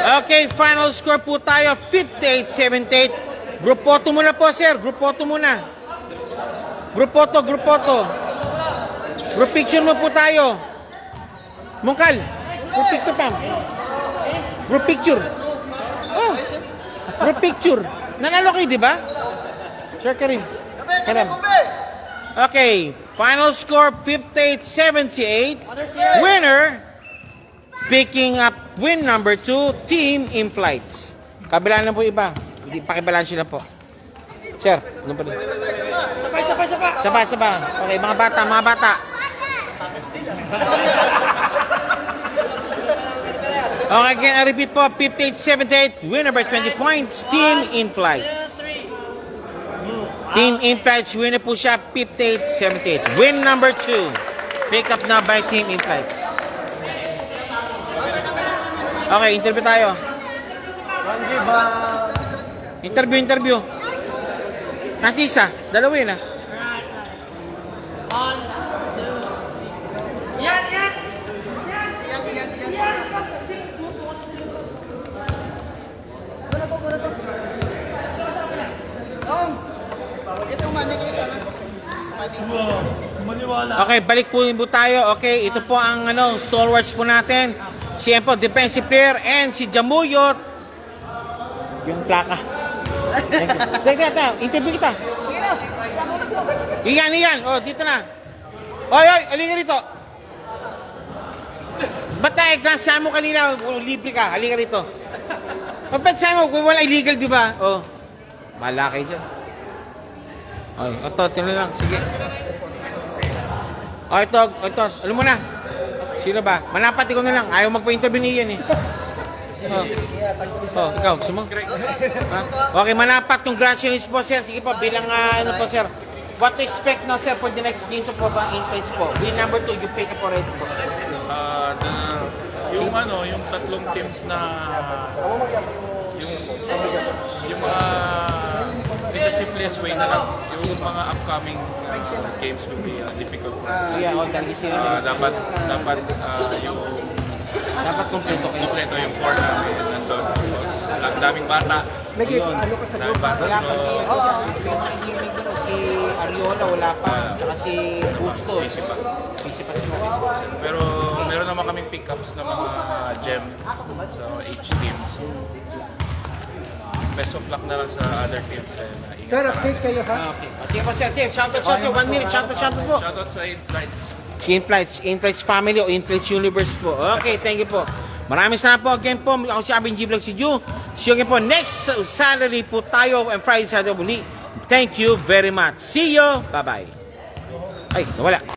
Okay, final score po tayo, 58-78. Group photo muna po, sir. Group photo muna. Group photo, group photo. Group picture mo po tayo. Mungkal, group picture pa. Group picture. Oh, group picture. Nanalo kayo, di ba? Sir Karim. Karim. Okay, final score 58-78. Winner, picking up win number 2, Team In-Flights. Kabila na po iba. Hindi, pakibalansin na po. Sir, ano pa rin? Sabay. Okay, mga bata. Okay, again, I repeat po, 58-78, winner by 20 points, Team In-Flights. Team In-Flights, winner po siya, 58-78. Win number 2, pick up na by Team In-Flights. Okay, interview tayo. Interview. Nasi isa, dalawa yun ah. Okay, balik po tayo. Okay, ito po ang stalwarts po natin. Si Empo, defensive player, and si Jamuyot. Yung plaka. Teka, interview kita. Iyan. Oh, dito na. Oy, halika rito. Ba't na-exam sa mo kanina? Libre ka, halika rito. Ba't sa mo? Kung wala illegal, di ba? Oh, bahala kayo dyan. Oy, ito lang. Sige. Oh, ito. Alam mo na. Sino ba? Manapat ko na lang. Ayaw magpa-interview niyan eh. Oh, ikaw, sumo. Okay, manapat. Congratulations po, sir. Sige po, bilang po, sir. What to expect now, sir, for the next game po ba? In-Flights po. Win number 2, you pick up already po. Yung tatlong teams na yung mga in the simplest way na lang, yung mga upcoming games will be difficult for us. Dapat kompleto yung core namin nandun. Ang daming bata. Daming bata. Si Ariola wala pa, tsaka si Bustos. Busy pa sila. Pero meron naman kaming pickups na mga gem sa each team. So, best of luck na lang sa other teams. Sir, update kayo ha? Okay. Sige po, sir. Shoutout. 1 minute. Shoutout po. Shoutout sa In-Flights. In-Flights family o In-Flights Universe po. Okay, thank you po. Maraming salamat po. Again po, ako si Abin G. Vlog si Ju. See you again po. Next Saturday po tayo and Friday Saturday muli. Thank you very much. See you. Bye-bye. Ay, nawala.